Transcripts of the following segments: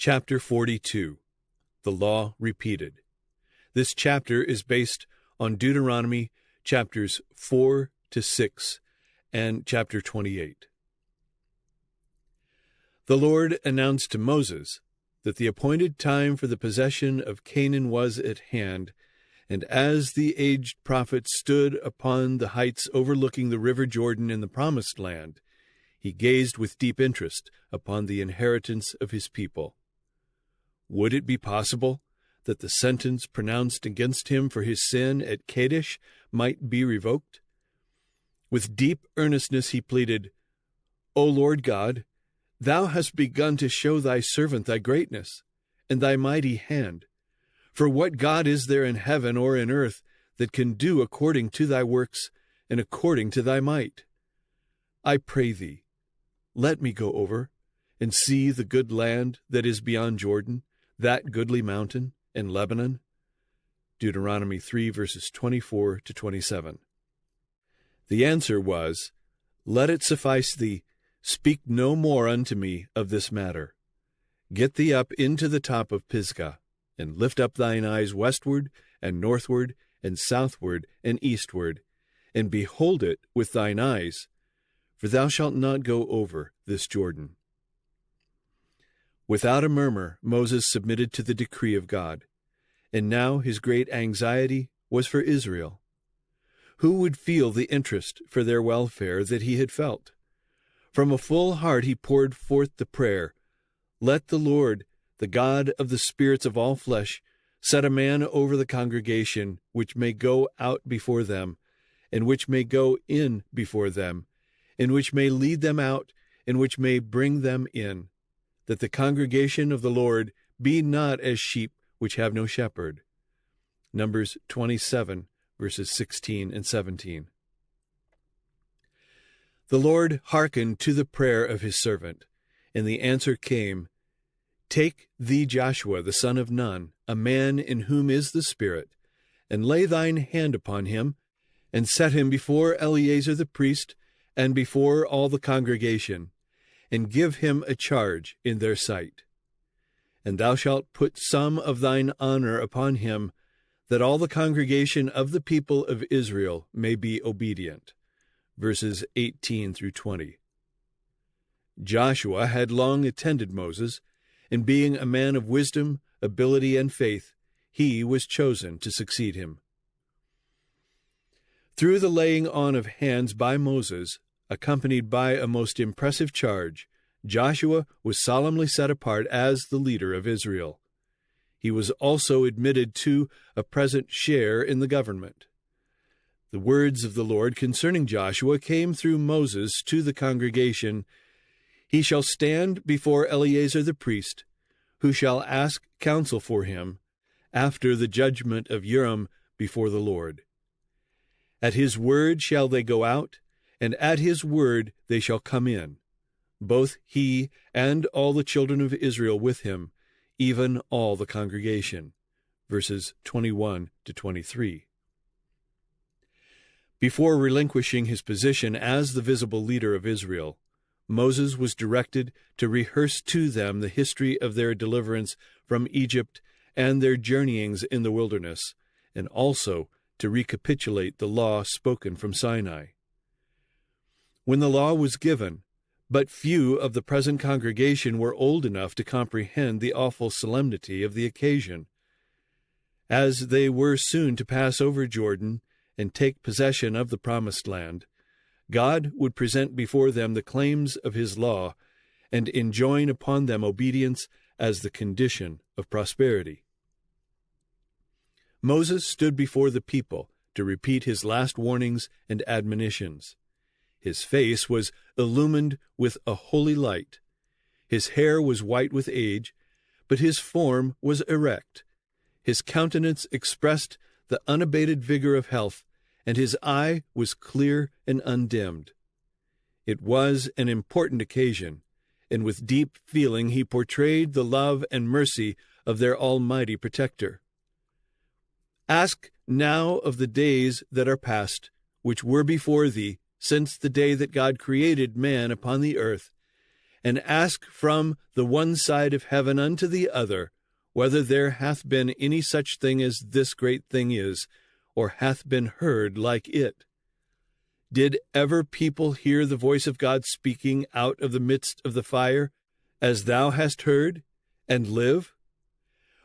Chapter 42. The Law Repeated. This chapter is based on Deuteronomy chapters 4 to 6 and chapter 28. The Lord announced to Moses that the appointed time for the possession of Canaan was at hand, and as the aged prophet stood upon the heights overlooking the river Jordan in the Promised Land, he gazed with deep interest upon the inheritance of his people. Would it be possible that the sentence pronounced against him for his sin at Kadesh might be revoked? With deep earnestness he pleaded, "O Lord God, thou hast begun to show thy servant thy greatness and thy mighty hand. For what God is there in heaven or in earth that can do according to thy works and according to thy might? I pray thee, let me go over and see the good land that is beyond Jordan, that goodly mountain and Lebanon." Deuteronomy 3 verses 24 to 27. The answer was, "Let it suffice thee, speak no more unto me of this matter. Get thee up into the top of Pisgah, and lift up thine eyes westward and northward and southward and eastward, and behold it with thine eyes, for thou shalt not go over this Jordan." Without a murmur, Moses submitted to the decree of God, and now his great anxiety was for Israel. Who would feel the interest for their welfare that he had felt? From a full heart he poured forth the prayer, "Let the Lord, the God of the spirits of all flesh, set a man over the congregation, which may go out before them, and which may go in before them, and which may lead them out, and which may bring them in, that the congregation of the Lord be not as sheep which have no shepherd." Numbers 27, verses 16 and 17. The Lord hearkened to the prayer of his servant, and the answer came, "Take thee Joshua the son of Nun, a man in whom is the Spirit, and lay thine hand upon him, and set him before Eleazar the priest, and before all the congregation, and give him a charge in their sight. And thou shalt put some of thine honor upon him, that all the congregation of the people of Israel may be obedient." Verses 18 through 20. Joshua had long attended Moses, and being a man of wisdom, ability, and faith, he was chosen to succeed him. Through the laying on of hands by Moses, accompanied by a most impressive charge, Joshua was solemnly set apart as the leader of Israel. He was also admitted to a present share in the government. The words of the Lord concerning Joshua came through Moses to the congregation, "He shall stand before Eleazar the priest, who shall ask counsel for him, after the judgment of Urim before the Lord. At his word shall they go out, and at his word they shall come in, both he and all the children of Israel with him, even all the congregation." Verses 21 to 23. Before relinquishing his position as the visible leader of Israel, Moses was directed to rehearse to them the history of their deliverance from Egypt and their journeyings in the wilderness, and also to recapitulate the law spoken from Sinai. When the law was given, but few of the present congregation were old enough to comprehend the awful solemnity of the occasion. As they were soon to pass over Jordan and take possession of the Promised Land, God would present before them the claims of his law and enjoin upon them obedience as the condition of prosperity. Moses stood before the people to repeat his last warnings and admonitions. His face was illumined with a holy light. His hair was white with age, but his form was erect. His countenance expressed the unabated vigor of health, and his eye was clear and undimmed. It was an important occasion, and with deep feeling he portrayed the love and mercy of their almighty protector. "Ask now of the days that are past, which were before thee, since the day that God created man upon the earth, and ask from the one side of heaven unto the other, whether there hath been any such thing as this great thing is, or hath been heard like it. Did ever people hear the voice of God speaking out of the midst of the fire, as thou hast heard, and live?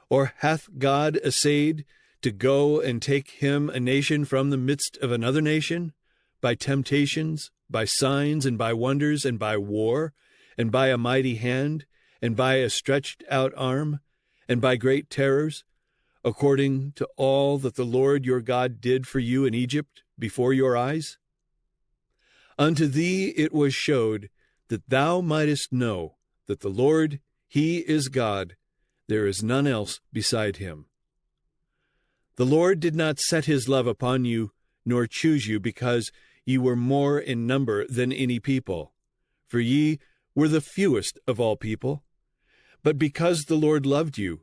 Or hath God essayed to go and take him a nation from the midst of another nation, by temptations, by signs, and by wonders, and by war, and by a mighty hand, and by a stretched out arm, and by great terrors, according to all that the Lord your God did for you in Egypt before your eyes? Unto thee it was showed, that thou mightest know that the Lord, he is God, there is none else beside him. The Lord did not set his love upon you, nor choose you, because ye were more in number than any people, for ye were the fewest of all people, but because the Lord loved you,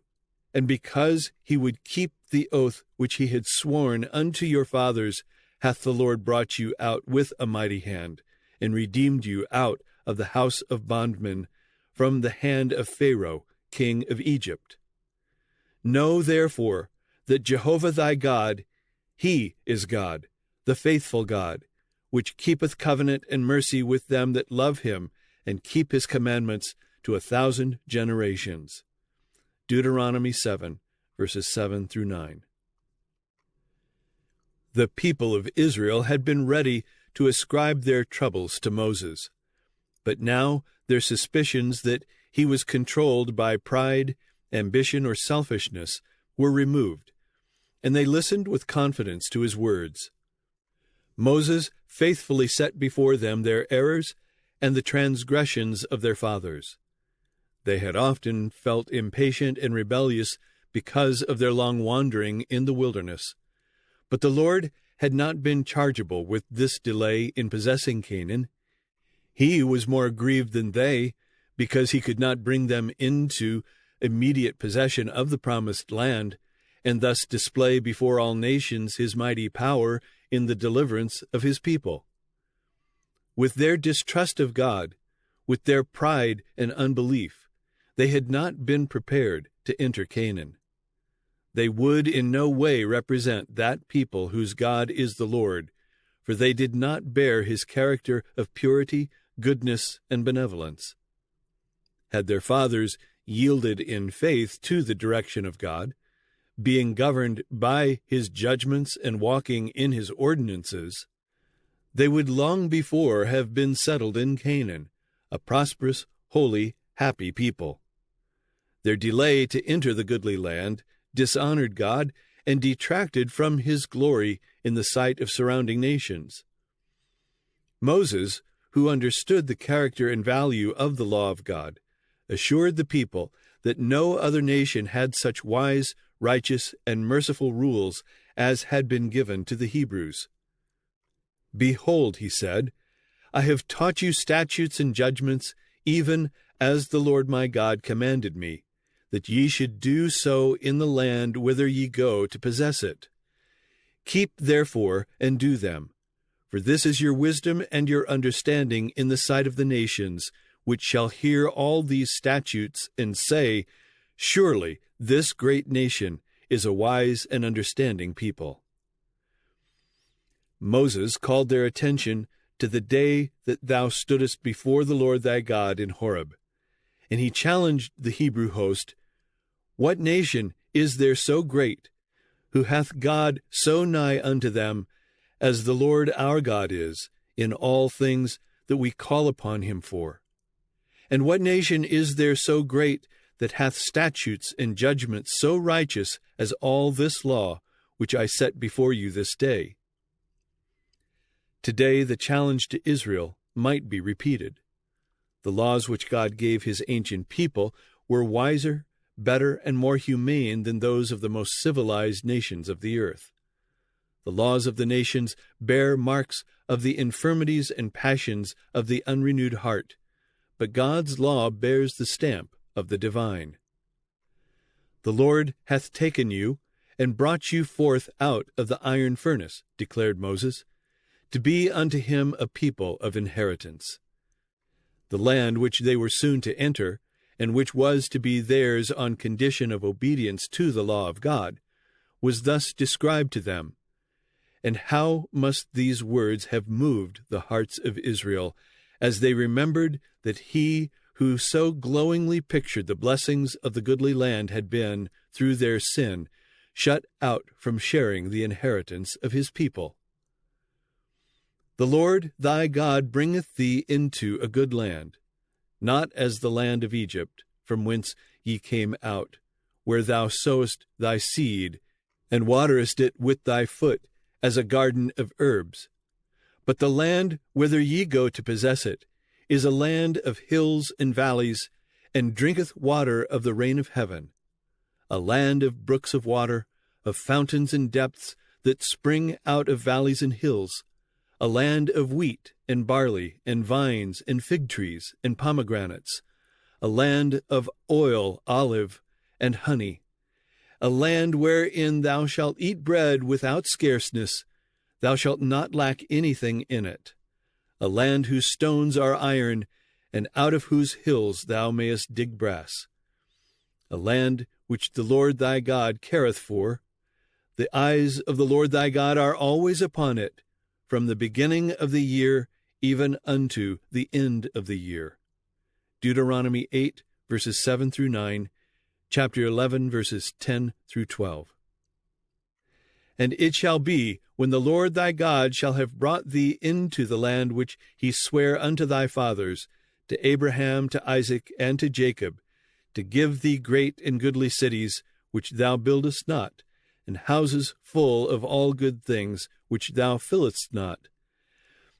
and because he would keep the oath which he had sworn unto your fathers, hath the Lord brought you out with a mighty hand, and redeemed you out of the house of bondmen, from the hand of Pharaoh, king of Egypt. Know therefore that Jehovah thy God, he is God, the faithful God, which keepeth covenant and mercy with them that love him, and keep his commandments to 1,000 generations. Deuteronomy 7, verses 7 through 9. The people of Israel had been ready to ascribe their troubles to Moses, but now their suspicions that he was controlled by pride, ambition, or selfishness were removed, and they listened with confidence to his words. Moses faithfully set before them their errors and the transgressions of their fathers. They had often felt impatient and rebellious because of their long wandering in the wilderness, but the Lord had not been chargeable with this delay in possessing Canaan. He was more grieved than they, because he could not bring them into immediate possession of the promised land, and thus display before all nations his mighty power in the deliverance of his people. With their distrust of God, with their pride and unbelief, they had not been prepared to enter Canaan. They would in no way represent that people whose God is the Lord, for they did not bear his character of purity, goodness, and benevolence. Had their fathers yielded in faith to the direction of God, being governed by his judgments and walking in his ordinances, they would long before have been settled in Canaan, a prosperous, holy, happy people. Their delay to enter the goodly land dishonored God and detracted from his glory in the sight of surrounding nations. Moses, who understood the character and value of the law of God, assured the people that no other nation had such wise, righteous, and merciful rules as had been given to the Hebrews. Behold, he said, I have taught you statutes and judgments, even as the Lord my God commanded me, that ye should do so in the land whither ye go to possess it. Keep therefore and do them, for this is your wisdom and your understanding in the sight of the nations, which shall hear all these statutes and say, Surely this great nation is a wise and understanding people. Moses called their attention to the day that thou stoodest before the Lord thy God in Horeb, and he challenged the Hebrew host, What nation is there so great, who hath God so nigh unto them, as the Lord our God is, in all things that we call upon him for? And what nation is there so great, that hath statutes and judgments so righteous as all this law, which I set before you this day? Today the challenge to Israel might be repeated. The laws which God gave his ancient people were wiser, better, and more humane than those of the most civilized nations of the earth. The laws of the nations bear marks of the infirmities and passions of the unrenewed heart, but God's law bears the stamp of the divine. The Lord hath taken you and brought you forth out of the iron furnace, declared Moses, to be unto him a people of inheritance. The land which they were soon to enter, and which was to be theirs on condition of obedience to the law of God, was thus described to them. And how must these words have moved the hearts of Israel, as they remembered that he who so glowingly pictured the blessings of the goodly land had been, through their sin, shut out from sharing the inheritance of his people. The Lord thy God bringeth thee into a good land, not as the land of Egypt, from whence ye came out, where thou sowest thy seed, and waterest it with thy foot, as a garden of herbs. But the land whither ye go to possess it is a land of hills and valleys, and drinketh water of the rain of heaven, a land of brooks of water, of fountains and depths that spring out of valleys and hills, a land of wheat and barley and vines and fig trees and pomegranates, a land of oil, olive, and honey, a land wherein thou shalt eat bread without scarceness, thou shalt not lack anything in it, a land whose stones are iron, and out of whose hills thou mayest dig brass, a land which the Lord thy God careth for. The eyes of the Lord thy God are always upon it, from the beginning of the year even unto the end of the year. Deuteronomy 8, verses 7 through 9, chapter 11, verses 10 through 12. And it shall be, when the Lord thy God shall have brought thee into the land which he sware unto thy fathers, to Abraham, to Isaac, and to Jacob, to give thee great and goodly cities, which thou buildest not, and houses full of all good things, which thou fillest not,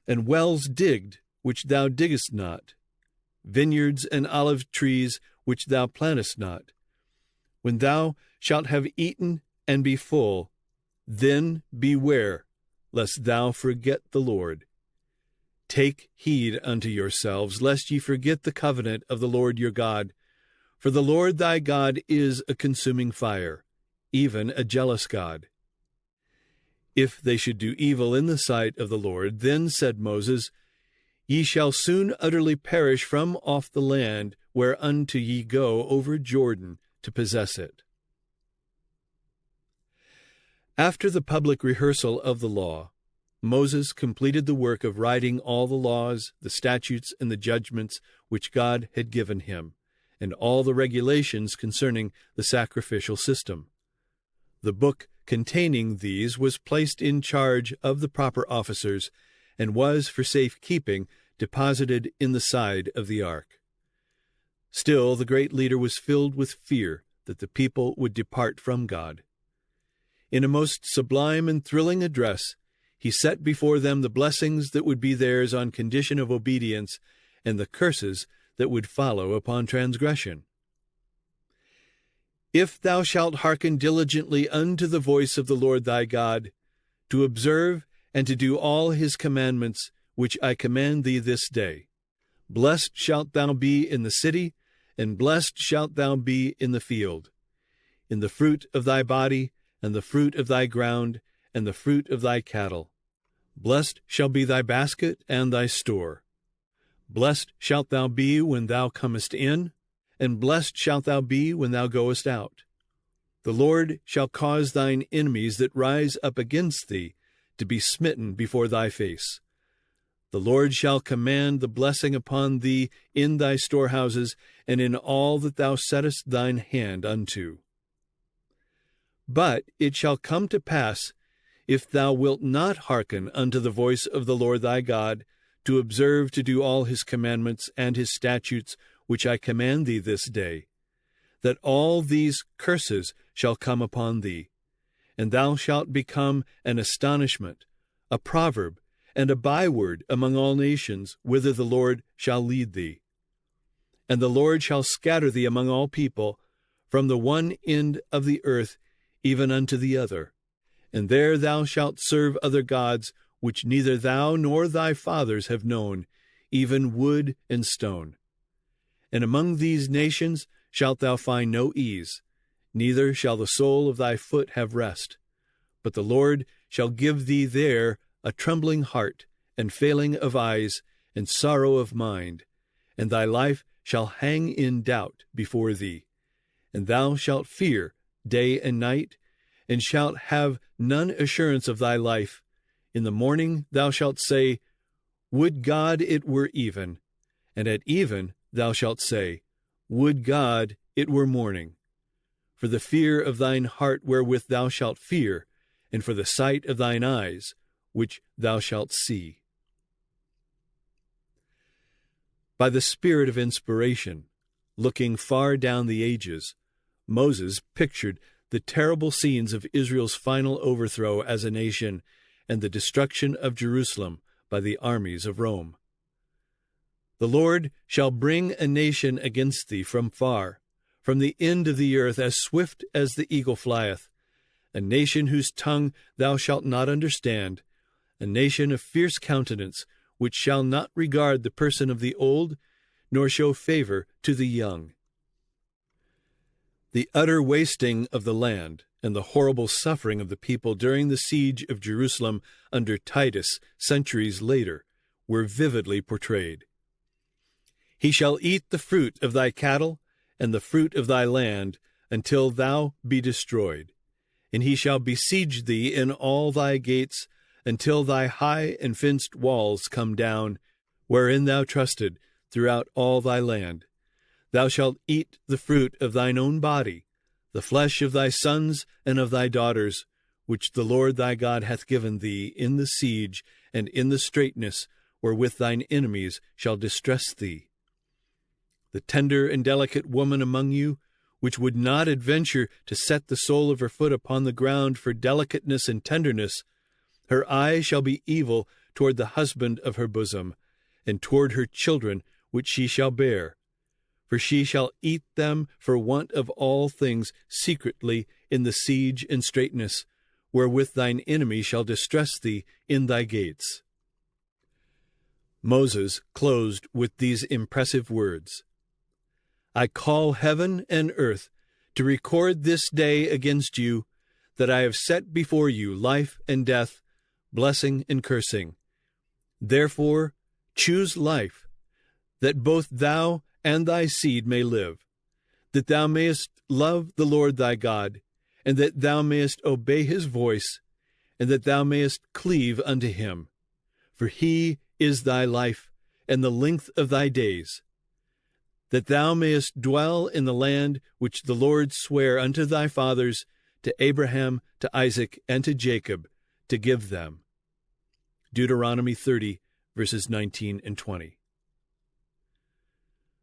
and wells digged, which thou diggest not, vineyards and olive trees, which thou plantest not. When thou shalt have eaten and be full, then beware, lest thou forget the Lord. Take heed unto yourselves, lest ye forget the covenant of the Lord your God. For the Lord thy God is a consuming fire, even a jealous God. If they should do evil in the sight of the Lord, then said Moses, ye shall soon utterly perish from off the land whereunto ye go over Jordan to possess it. After the public rehearsal of the law, Moses completed the work of writing all the laws, the statutes, and the judgments which God had given him, and all the regulations concerning the sacrificial system. The book containing these was placed in charge of the proper officers, and was, for safekeeping, deposited in the side of the ark. Still, the great leader was filled with fear that the people would depart from God. In a most sublime and thrilling address, he set before them the blessings that would be theirs on condition of obedience, and the curses that would follow upon transgression. If thou shalt hearken diligently unto the voice of the Lord thy God, to observe and to do all his commandments, which I command thee this day, blessed shalt thou be in the city, and blessed shalt thou be in the field, in the fruit of thy body, and the fruit of thy ground, and the fruit of thy cattle. Blessed shall be thy basket and thy store. Blessed shalt thou be when thou comest in, and blessed shalt thou be when thou goest out. The Lord shall cause thine enemies that rise up against thee to be smitten before thy face. The Lord shall command the blessing upon thee in thy storehouses, and in all that thou settest thine hand unto. But it shall come to pass, if thou wilt not hearken unto the voice of the Lord thy God, to observe to do all his commandments and his statutes, which I command thee this day, that all these curses shall come upon thee, and thou shalt become an astonishment, a proverb, and a byword among all nations, whither the Lord shall lead thee. And the Lord shall scatter thee among all people, from the one end of the earth even unto the other. And there thou shalt serve other gods, which neither thou nor thy fathers have known, even wood and stone. And among these nations shalt thou find no ease, neither shall the sole of thy foot have rest. But the Lord shall give thee there a trembling heart, and failing of eyes, and sorrow of mind, and thy life shall hang in doubt before thee. And thou shalt fear day and night, and shalt have none assurance of thy life. In the morning thou shalt say, Would God it were even. And at even thou shalt say, Would God it were morning. For the fear of thine heart wherewith thou shalt fear, and for the sight of thine eyes which thou shalt see. By the spirit of inspiration, looking far down the ages, Moses pictured the terrible scenes of Israel's final overthrow as a nation and the destruction of Jerusalem by the armies of Rome. The Lord shall bring a nation against thee from far, from the end of the earth, as swift as the eagle flieth, a nation whose tongue thou shalt not understand, a nation of fierce countenance, which shall not regard the person of the old, nor show favor to the young. The utter wasting of the land and the horrible suffering of the people during the siege of Jerusalem under Titus centuries later were vividly portrayed. He shall eat the fruit of thy cattle and the fruit of thy land until thou be destroyed, and he shall besiege thee in all thy gates until thy high and fenced walls come down, wherein thou trusted throughout all thy land. Thou shalt eat the fruit of thine own body, the flesh of thy sons and of thy daughters, which the Lord thy God hath given thee in the siege and in the straitness wherewith thine enemies shall distress thee. The tender and delicate woman among you, which would not adventure to set the sole of her foot upon the ground for delicateness and tenderness, her eye shall be evil toward the husband of her bosom, and toward her children which she shall bear. For she shall eat them for want of all things secretly in the siege and straitness, wherewith thine enemy shall distress thee in thy gates. Moses closed with these impressive words, I call heaven and earth to record this day against you, that I have set before you life and death, blessing and cursing. Therefore choose life, that both thou and thy seed may live, that thou mayest love the Lord thy God, and that thou mayest obey his voice, and that thou mayest cleave unto him. For he is thy life, and the length of thy days, that thou mayest dwell in the land which the Lord sware unto thy fathers, to Abraham, to Isaac, and to Jacob, to give them. Deuteronomy 30, verses 19 and 20.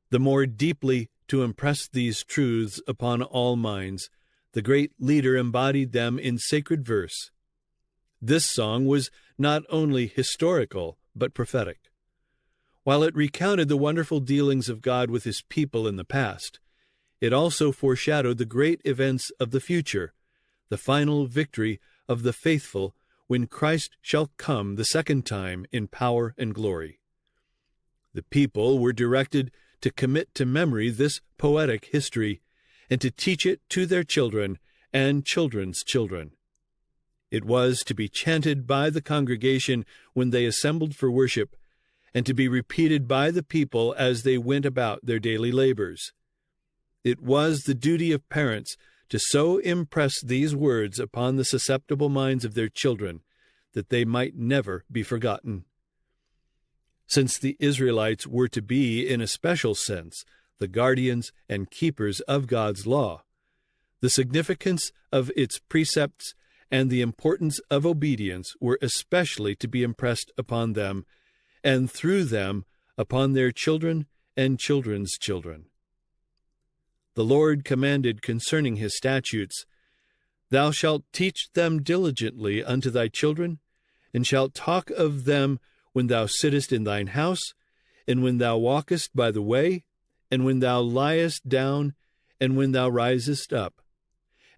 The more deeply to impress these truths upon all minds, the great leader embodied them in sacred verse. This song was not only historical, but prophetic. While it recounted the wonderful dealings of God with his people in the past, it also foreshadowed the great events of the future, the final victory of the faithful when Christ shall come the second time in power and glory. The people were directed to commit to memory this poetic history and to teach it to their children and children's children. It was to be chanted by the congregation when they assembled for worship, and to be repeated by the people as they went about their daily labors. It was the duty of parents to so impress these words upon the susceptible minds of their children that they might never be forgotten. Since the Israelites were to be, in a special sense, the guardians and keepers of God's law, the significance of its precepts and the importance of obedience were especially to be impressed upon them, and through them upon their children and children's children. The Lord commanded concerning his statutes, Thou shalt teach them diligently unto thy children, and shalt talk of them when thou sittest in thine house, and when thou walkest by the way, and when thou liest down, and when thou risest up.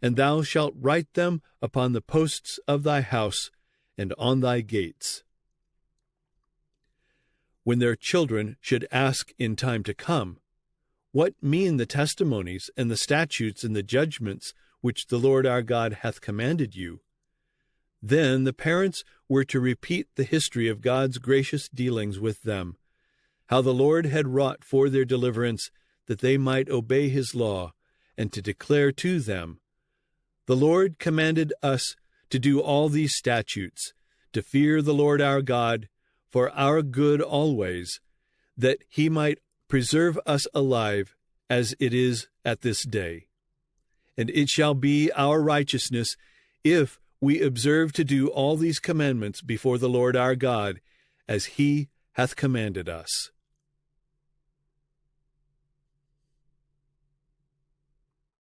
And thou shalt write them upon the posts of thy house, and on thy gates. When their children should ask in time to come, What mean the testimonies and the statutes and the judgments which the Lord our God hath commanded you? Then the parents were to repeat the history of God's gracious dealings with them, how the Lord had wrought for their deliverance, that they might obey his law, and to declare to them, the Lord commanded us to do all these statutes, to fear the Lord our God, for our good always, that he might preserve us alive, as it is at this day. And it shall be our righteousness, if we observe to do all these commandments before the Lord our God, as he hath commanded us.